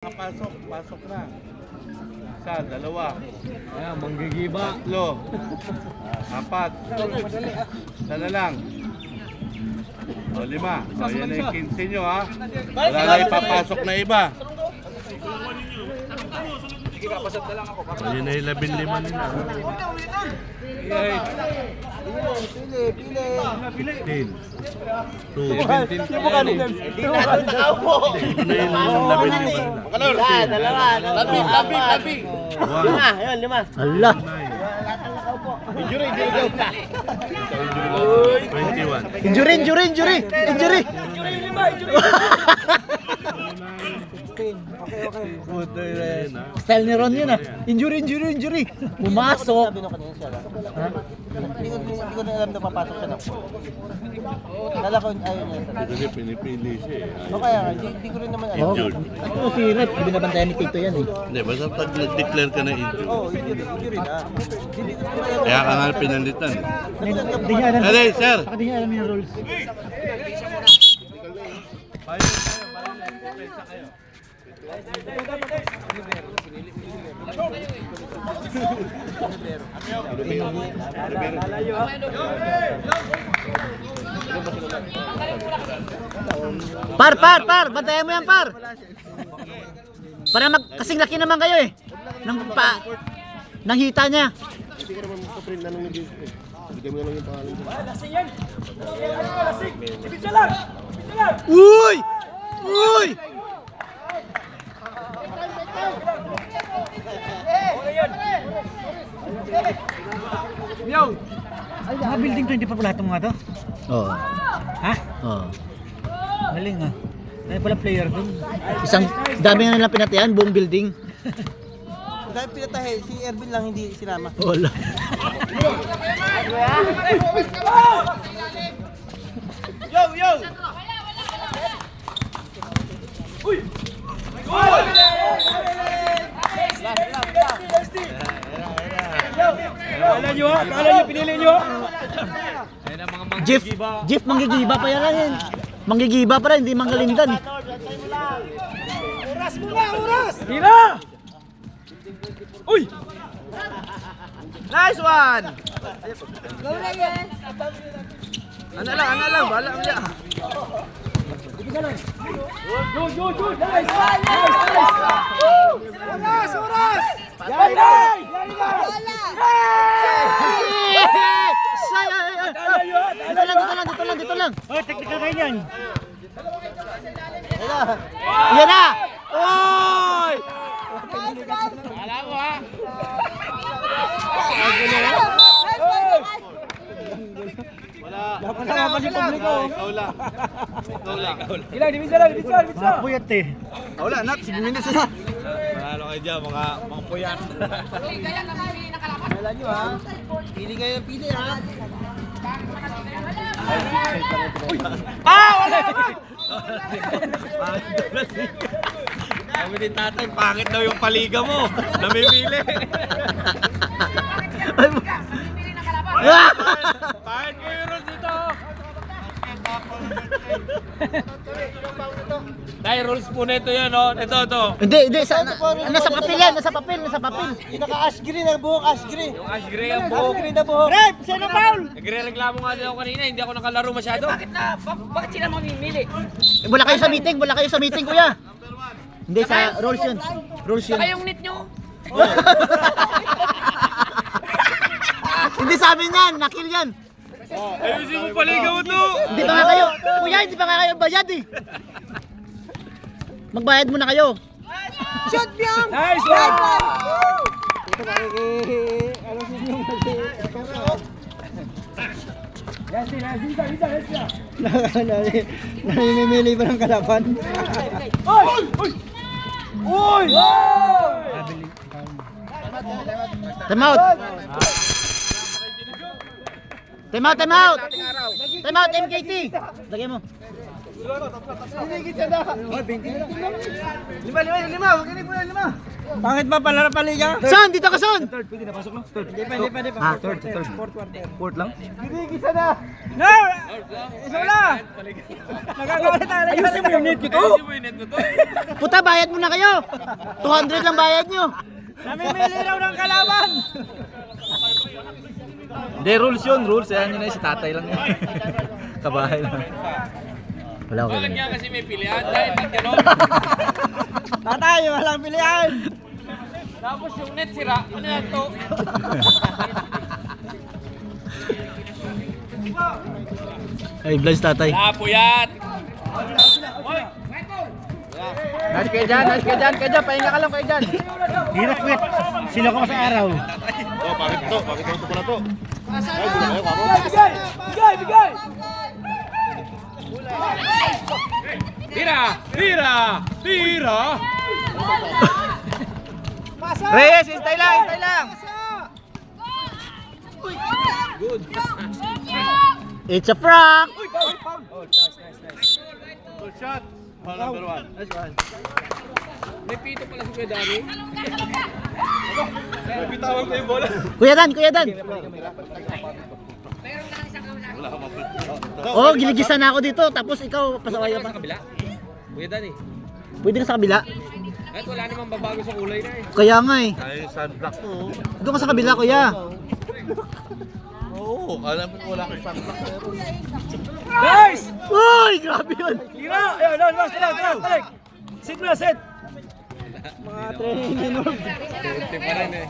Pasok na. Isa, dalawa. Ayan, manggigiba. Tatlo. Apat. Isa na lang. O, 5. O, yan na yung 15 nyo, ha. Wala na ipapasok na iba. O, yun na yung 15 nila. Pili. 2. Yung mukha nila. Tabi. 5. Allah. Injury. 21. Injury. Okay. Style ni Ron yun ah. Injury. Pumasok. Hindi ko na alam na papasok siya na. Kala ko ayaw niya. Kasi pinipili siya eh. O kaya nga, hindi ko rin naman alam. Injured. Ito si Red, binabantayan ni Tito yan eh. Hindi, basta pag nag-declare ka na injured. Oo, injury na. Hindi ko naman alam. Kaya ka nga pinalitan. Hindi niya alam. Hey, sir! Baka di niya alam yung rules. Par! Bantayan mo yan, par! Para kasing laki naman kayo eh. Nang hita niya. Hindi ka naman magpa-print na nung nag-print. Bigyan mo na lang yung pangalan ko. Lasing! Uy! Yo! Mga building 20 pa pala itong mga to? Oo. Ha? Oo. Galing ah. Dahil pala player dun. Dami nga nilang pinatayan, buong building. Dahil pinatahe, si Ervin lang hindi sinama. Wala. Yo! Uy! Kala nyo, pinili nyo? Jeff, manggigiba pa yan lang. Manggigiba pa rin, hindi manggalindan. Oras! Tira! Uy! Nice one! Go na yan! Ano lang, bahala mo niya. Nice! Oras! Batay! Dito lang. Oh, technical kayo yan. Yan na! Oy! Alam mo ha? Wala pa si publiko. Ikaw lang. Ilang, divisa lang. Puyat eh. Wala, nak, 7 minutes na. Manalo kayo dyan, mga puyat. Wala nyo ha. Pili kayo, ha. Wala! Sabi ni tatay, pangit daw yung paliga mo. Namimili. Pangit ko yung rules dito. Dahil rules po na ito yan, no? Ito. Hindi. Nasa papel yan. Naka-ash green na buhok, ash green. Yung ash gray ang Ash buhok. green na buhok. Rep, sino foul? Nagre-reklamo nga din ako kanina, hindi ako nakalaro masyado. Bakit sila mamimili? Wala kayo sa meeting, kuya. Hindi, sa rules yun. Saka yung net nyo? Hindi sabi niyan, nakil yan. Ayusin mo paliga mo to. Hindi pa nga kayo bayad eh. Magbayad muna kayo. Shot biyang! Nice one! Ito alam mo yung Namimili pa ng kalaban. Uy! Time out, MKT. Lagay mo. Lima. Huwag kinig mo na 5. Bakit ba palaro paliga? Son, dito ka, Son! Third, pwede na pasok no? Third. Hindi pwede pa. Ah, Third. Fourth lang? Gigisa na! No! Isa wala! Nagagawa na tayo. Ayusin mo yung net ko. Puta, bayad mo na kayo! 200 lang bayad nyo! Namimili raw ng kalaban! Hindi, rules yun, rules. Ayan yun na si tatay lang yun. Kabahay lang. Wala ko. Bakit nga kasi may pilihan? Dahil pag gano'n. Tatay, walang pilihan! Tapos yung net sira. Ano yan to? Ay, Blanche tatay. Puyat. Nice kayo dyan, pahinga ka lang kayo dyan. Hirap wit. Sila ko sa araw. Oh, bakit to? Bakit ito ko na to? Bigay! Tira! Reyes, hintay lang! It's a prank! Good shot. Ball number 1. Nice one. May pito pala si Kuya Dani. Bitawan ko yung bola. Kuya Dan! Wala ka mapit. Oh, giligisan na ako dito, tapos ikaw, pasaway ka pa. Kabila. Kuya Dani. Pwede ka sa kabila? Kahit wala namang babago sa kulay na eh. Kaya nga eh. Ay, sunblock to. Doon ka sa kabila, kuya. Oo, alam ko wala kang sunblock. Nice! Uy, grabe yun. Tira! Ayun, last, tarik! Sit na, set! Mga training minor. Ito pa rin eh.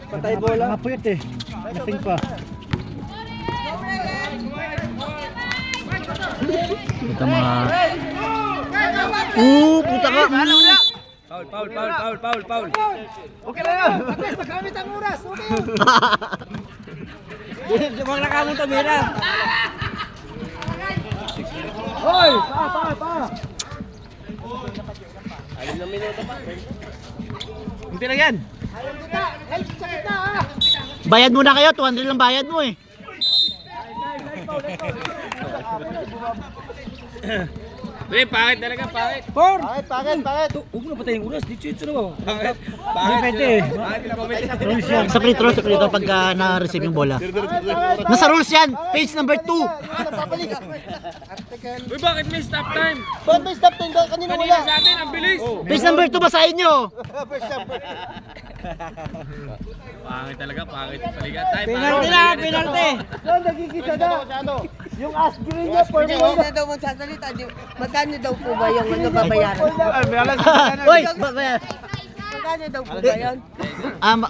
Patay bola. Mga puyat eh. Lasing pa. Puta mga... puta ka! Foul. Okay na yan! Bakit nagamit ang oras? Okay yun! Di ba nakamit ang mira? Hoy! Pa! Alim na minuto pa. Hindi na yan. Bayad muna kayo, 200 lang bayad mo eh. Pre, pangit talaga, pangit. Four! Bakit? Huwag mo na patay yung oras. Dito na ba? Pangit. Pwede eh. Pangit na pamit. Sa free throw pagka na-receive yung bola. Nasa rules yan, page number 2. Uy, bakit may stop time? Ba't may stop time? Kanina Kanina sa atin, ang bilis. Page number 2, basahin nyo. Pangit talaga, pangit. Paligat tayo. Penalty! Saan nagkikita na? Yung ass green niya, Hindi, huwag na daw magsasalita. Magkano daw po ba yung ano babayaran? Uy, Magkano daw po ba yun?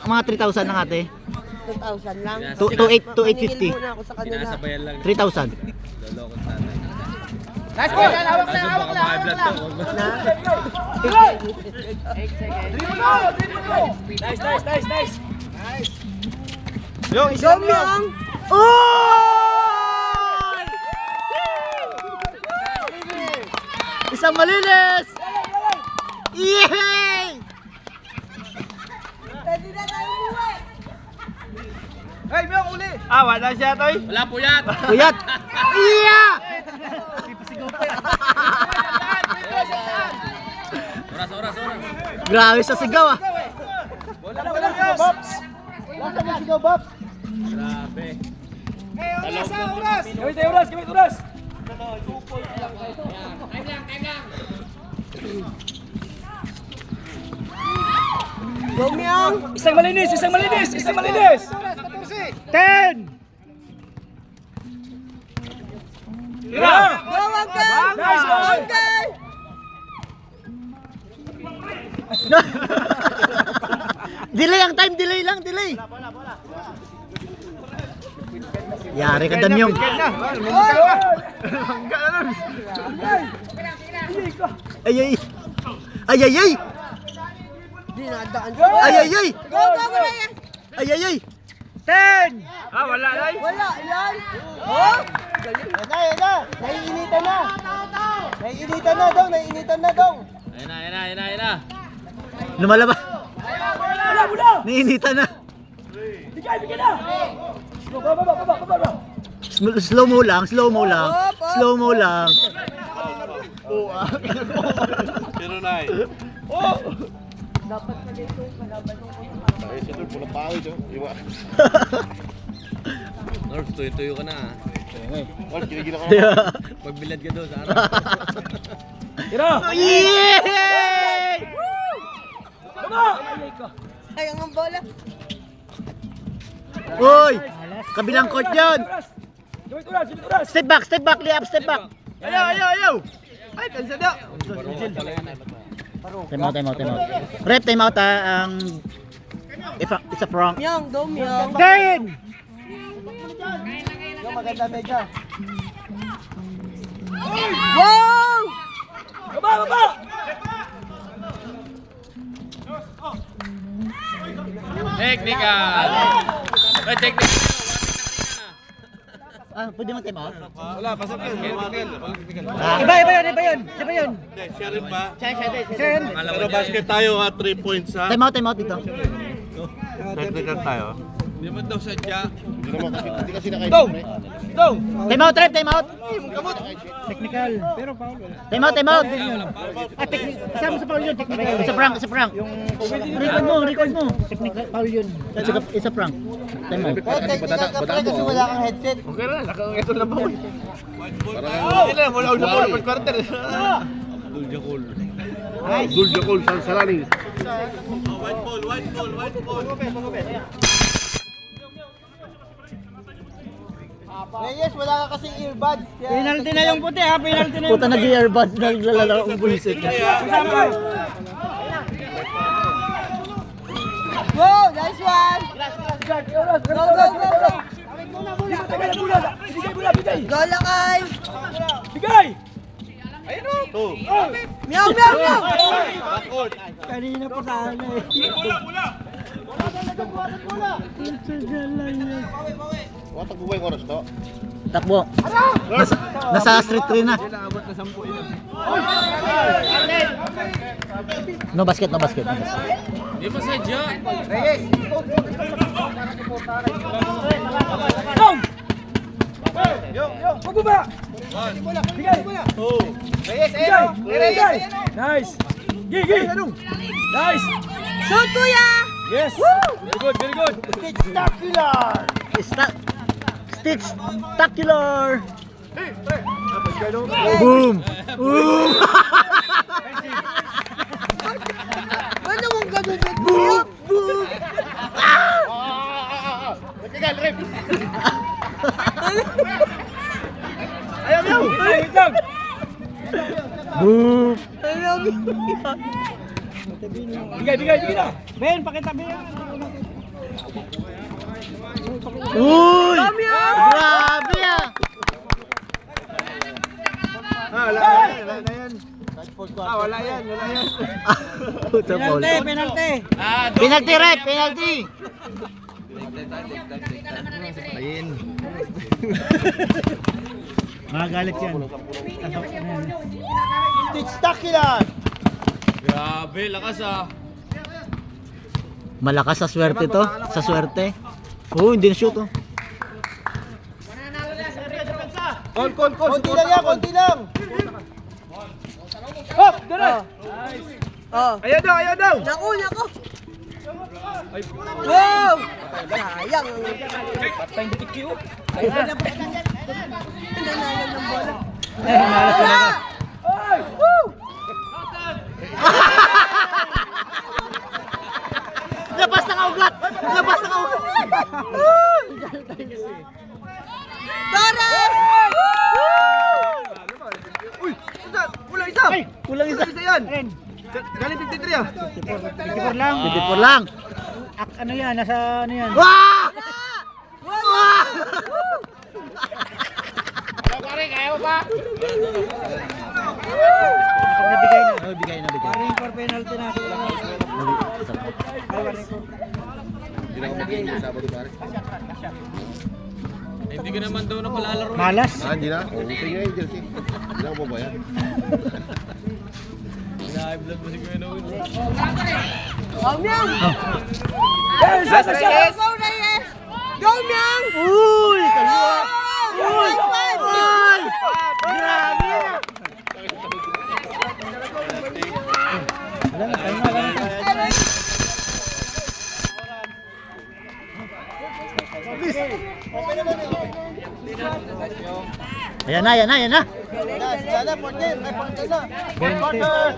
mga 3,000 lang ate. 2,000 lang. 2,850. Maningil muna ako sa kanila. Sinasabayan lang. 3,000. Loloko sa tatay. Nice ball! Hawak Kaso baka mga blood to. Nice! Yung Oy! Isang malinis! Yay! pwede na tayo umuwi. Hey, may uli! Ah, wala siya, Toy! Wala puyat. Kuyat! Iya! Oras. Grabe sa sigaw ah. Wala sigaw, Bob! Grabe. Gamit oras! Gomyong! Isang malinis! 10! Tira! Go, Uncle! Nice ball! Uncle! Delay ang time, delay. Yari ka Damyong. Ay. Dinadaan. Ay. Go, Ryan! Ay. 10! Ah, wala, Lai! Wala, yan! Oh! Yan na! Naiinitan na daw! Ayun na. Lumalaba. Wala! Niinita na. Bigay na! Baba! Slow mo lang. Pero nai. Dapat pa dito, malaban mo. Ay, si Lord, pulang pawid, oh. Iwa. North, tuyo-tuyo ka na. Lord, ginigila ka. Pagbilad ka doon sa araw. Yay! Sayang ang bola. Uy! Kabilang court yun! Step back, lay up, step back! Ayaw! Ay, kansa daw! Time out. Rep, time out ha, it's a prank. Myong, go Myong. Dayin! Yung maganda medya. Wow! Baba! Technical! Ay, technical! Pwede mo time out? Wala, pasok yun. Iba yun. Siya rin ba? Siya yun. Pero basket tayo ha, 3 points ha. Time out dito. Technical tayo. Hindi mo daw sadya. Hindi kasi nakain. Time out! Technical. Pero foul. Time out! Kasama sa foul yun, technical. Isa prank. Record mo. Technical, foul yun. Isa prank. Time out. Technical ka pala kasi wala kang headset. Okay na, nakangito na ba? Hindi lang, wala ulit ako first quarter. Duljakol. Duljakol, Salsalani. Reyes, wala ka kasing earbuds. Penalty na yung puti ha, penalty na yung puti. Puta nag-earbuds na naglalaro ang bulisit. Wow, nice one. Go. Go Lakay. Myong. Kanina pa sana eh. Takbo ba yung oras to? Takbo. Nasa street 3 na. No basket. Hindi mo sadya. Reyes! Reyes, ayun! Reyes! Nice! Gigi! Nice! Shoot kuya. Yes! Very good! Spectacular! Stitch-tacular! Boom! Boom! Ano mong ganun na kuya? Boom! Matigal, Rep! Wait lang! Boom! Bigay na! Ben, pakitabi yan! Uy! Grabe ah! Wala yan. Penalty! Penalty, Rep! Penalty! Magagalit yan. Spectacular! Grabe, lakas ah. Malakas sa swerte to. Sa swerte. Oh, hindi na shoot oh. Konti lang! Oh. Ayaw daw! Naku. Wow! Sayang. Patay yung butik kiyo! Nanalo ng bola. Malas talaga. Labas na kaugat! Torres! Kulang isa. yan! Galing 53 ah! 54 lang. Ano yan? Nasa ano yan? Wala! Nabigay na. Paring for penalty na ako. Hindi ka naman daw na palalaro. Malas. Hindi na? Sige na yung jersey. Hindi na ako babayan. Hina-vlog mo si Kuya Noel. Myong! Yes! Go Reyes! Go Myong! Uy! Kaliwa! Nice one! Uy! Grabe! Wala na, tayo na lang. Ayan na, ayan na, ayan na. Sana, 14. Ay, 14 na. Fourth quarter.